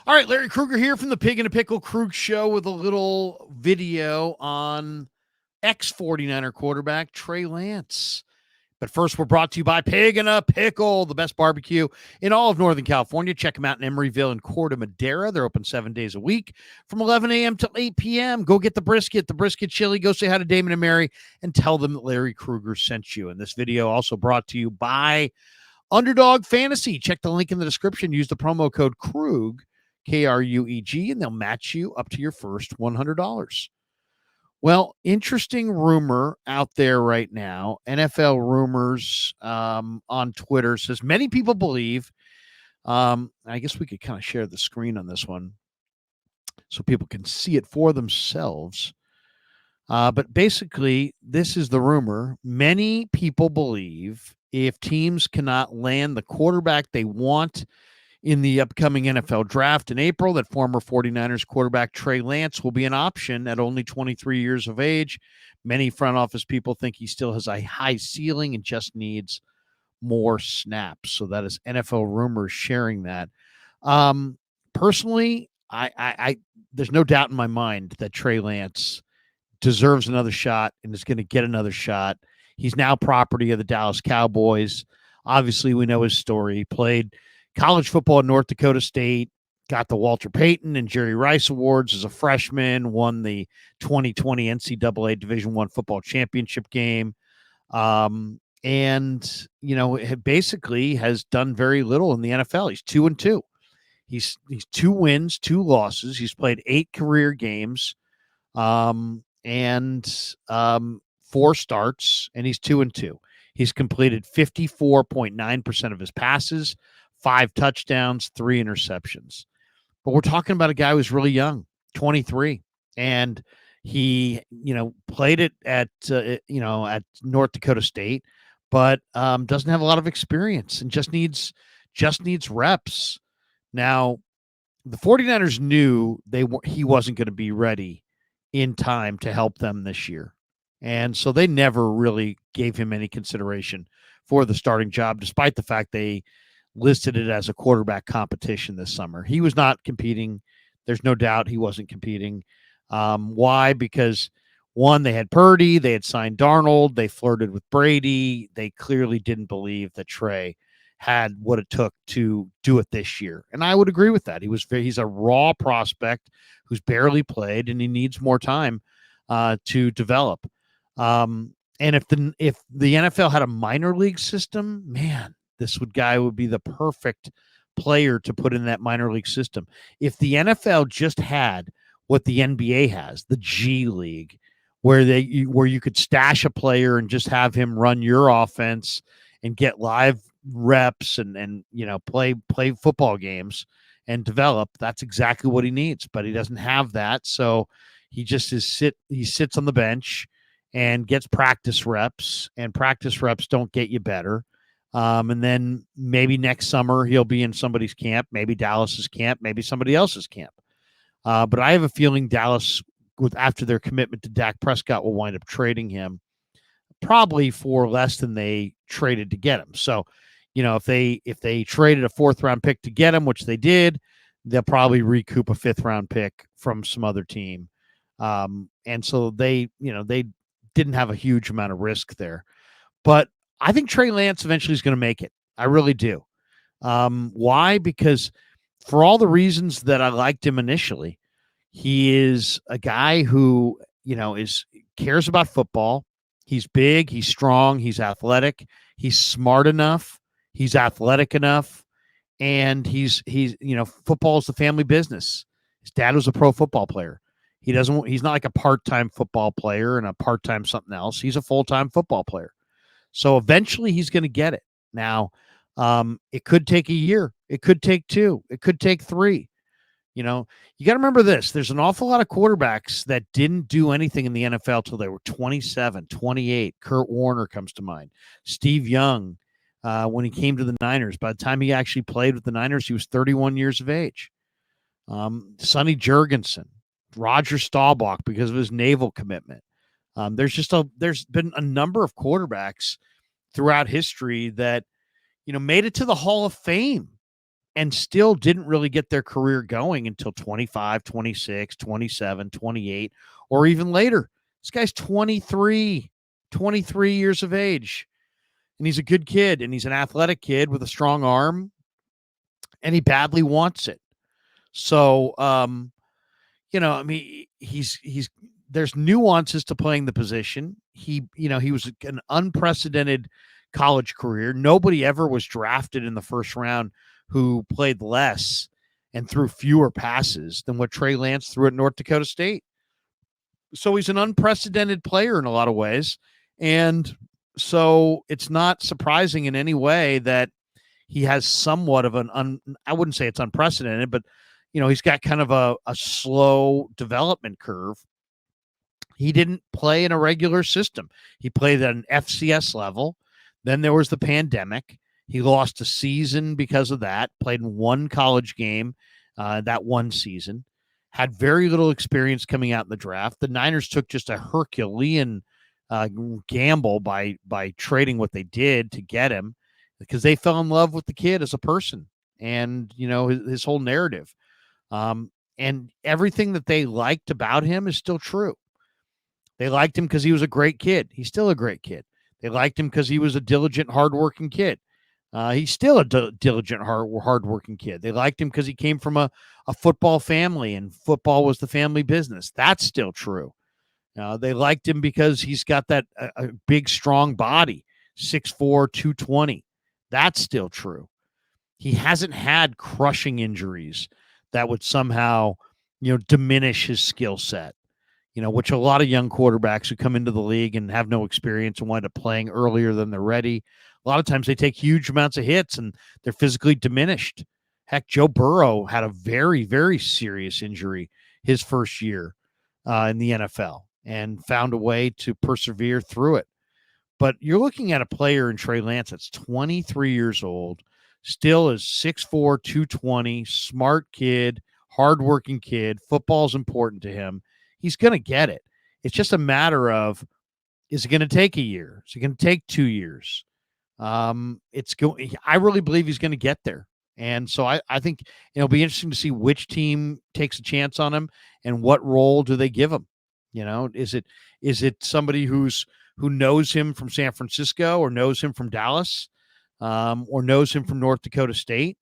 All right, Larry Krueger here from the Pig and a Pickle Krug Show with a little video on ex-49er quarterback Trey Lance. But first, we're brought to you by Pig and a Pickle, the best barbecue in all of Northern California. Check them out in Emeryville and Corte Madera. They're open 7 days a week from 11 a.m. till 8 p.m. Go get the brisket chili. Go say hi to Damon and Mary and tell them that Larry Krueger sent you. And this video also brought to you by Underdog Fantasy. Check the link in the description. Use the promo code KRUG, KRUEG, and they'll match you up to your first $100. Well, interesting rumor out there right now. NFL rumors on Twitter says many people believe. I guess we could kind of share the screen on this one so people can see it for themselves. But basically, this is the rumor. Many people believe if teams cannot land the quarterback they want in the upcoming NFL draft in April, that former 49ers quarterback Trey Lance will be an option at only 23 years of age. Many front office people think he still has a high ceiling and just needs more snaps. So that is NFL rumors sharing that. Personally, I there's no doubt in my mind that Trey Lance deserves another shot and is going to get another shot. He's now property of the Dallas Cowboys. Obviously, we know his story. He played college football at North Dakota State, got the Walter Payton and Jerry Rice Awards as a freshman, won the 2020 NCAA Division I football championship game. And, basically has done very little in the NFL. He's 2-2. He's 2 wins, 2 losses. He's played 8 career games and 4 starts, and he's 2-2. He's completed 54.9% of his passes, 5 touchdowns, 3 interceptions. But we're talking about a guy who's really young, 23, and he, played it at North Dakota State, but doesn't have a lot of experience and just needs reps. Now, the 49ers knew he wasn't going to be ready in time to help them this year. And so they never really gave him any consideration for the starting job, despite the fact they listed it as a quarterback competition this summer. He was not competing. There's no doubt he wasn't competing. Why? Because, one, they had Purdy, they had signed Darnold, they flirted with Brady. They clearly didn't believe that Trey had what it took to do it this year. And I would agree with that. He's a raw prospect who's barely played, and he needs more time to develop. And if the NFL had a minor league system, man, this guy would be the perfect player to put in that minor league system. If the NFL just had what the NBA has, the G League, where you could stash a player and just have him run your offense and get live reps and play football games and develop, that's exactly what he needs. But he doesn't have that, so he just he sits on the bench and gets practice reps, and practice reps don't get you better. And then maybe next summer he'll be in somebody's camp, maybe Dallas's camp, maybe somebody else's camp. But I have a feeling Dallas, after their commitment to Dak Prescott, will wind up trading him probably for less than they traded to get him. So, if they traded a 4th round pick to get him, which they did, they'll probably recoup a 5th round pick from some other team. And so they didn't have a huge amount of risk there. But I think Trey Lance eventually is going to make it. I really do. Why? Because for all the reasons that I liked him initially, he is a guy who, cares about football. He's big, he's strong, he's athletic, he's smart enough, he's athletic enough, and he's football is the family business. His dad was a pro football player. He's not like a part-time football player and a part-time something else. He's a full-time football player. So eventually he's going to get it. Now, it could take a year. It could take 2. It could take 3. You got to remember this. There's an awful lot of quarterbacks that didn't do anything in the NFL till they were 27, 28. Kurt Warner comes to mind. Steve Young, when he came to the Niners, by the time he actually played with the Niners, he was 31 years of age. Sonny Jurgensen, Roger Staubach, because of his naval commitment. There's been a number of quarterbacks throughout history that, made it to the Hall of Fame and still didn't really get their career going until 25, 26, 27, 28, or even later. This guy's 23 years of age, and he's a good kid, and he's an athletic kid with a strong arm, and he badly wants it. So, I mean, he's there's nuances to playing the position. He was an unprecedented college career. Nobody ever was drafted in the first round who played less and threw fewer passes than what Trey Lance threw at North Dakota State. So he's an unprecedented player in a lot of ways. And so it's not surprising in any way that he has somewhat of I wouldn't say it's unprecedented, but he's got kind of a slow development curve. He didn't play in a regular system. He played at an FCS level. Then there was the pandemic. He lost a season because of that, played in one college game that one season, had very little experience coming out in the draft. The Niners took just a Herculean gamble by trading what they did to get him, because they fell in love with the kid as a person and, his whole narrative. And everything that they liked about him is still true. They liked him because he was a great kid. He's still a great kid. They liked him because he was a diligent, hardworking kid. He's still a diligent, hardworking kid. They liked him because he came from a football family, and football was the family business. That's still true. They liked him because he's got that a big, strong body, 6'4", 220. That's still true. He hasn't had crushing injuries that would somehow, diminish his skill set, which a lot of young quarterbacks who come into the league and have no experience and wind up playing earlier than they're ready. A lot of times they take huge amounts of hits and they're physically diminished. Heck, Joe Burrow had a very, very serious injury his first year in the NFL and found a way to persevere through it. But you're looking at a player in Trey Lance that's 23 years old, still is 6'4", 220, smart kid, hardworking kid. Football's important to him. He's going to get it. It's just a matter of, is it going to take a year? Is it going to take 2 years? I really believe he's going to get there. And so I think it'll be interesting to see which team takes a chance on him and what role do they give him. Is it somebody who knows him from San Francisco or knows him from Dallas, or knows him from North Dakota State?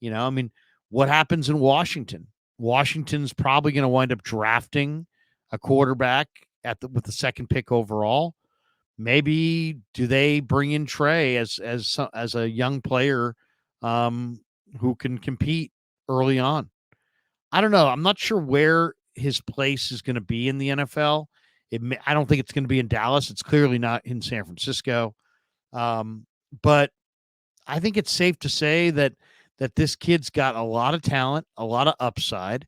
I mean, what happens in Washington? Washington's probably going to wind up drafting a quarterback with the second pick overall. Maybe do they bring in Trey as a young player who can compete early on? I don't know. I'm not sure where his place is going to be in the NFL. I don't think it's going to be in Dallas. It's clearly not in San Francisco. But I think it's safe to say that this kid's got a lot of talent, a lot of upside,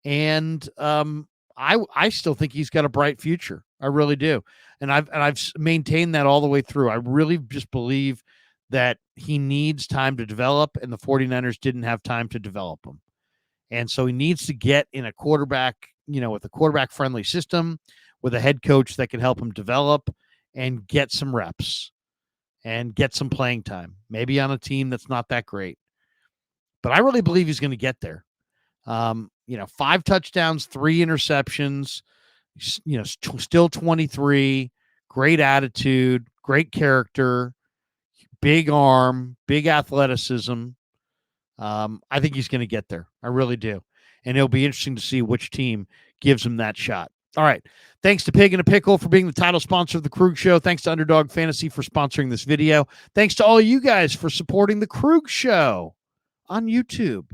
and I still think he's got a bright future. I really do. And I've maintained that all the way through. I really just believe that he needs time to develop, and the 49ers didn't have time to develop him. And so he needs to get in a quarterback, with a quarterback-friendly system, with a head coach that can help him develop and get some reps and get some playing time, maybe on a team that's not that great. But I really believe he's going to get there. 5 touchdowns, 3 interceptions, still 23, great attitude, great character, big arm, big athleticism. I think he's going to get there. I really do. And it'll be interesting to see which team gives him that shot. All right. Thanks to Pig and a Pickle for being the title sponsor of the Krug Show. Thanks to Underdog Fantasy for sponsoring this video. Thanks to all you guys for supporting the Krug Show on YouTube.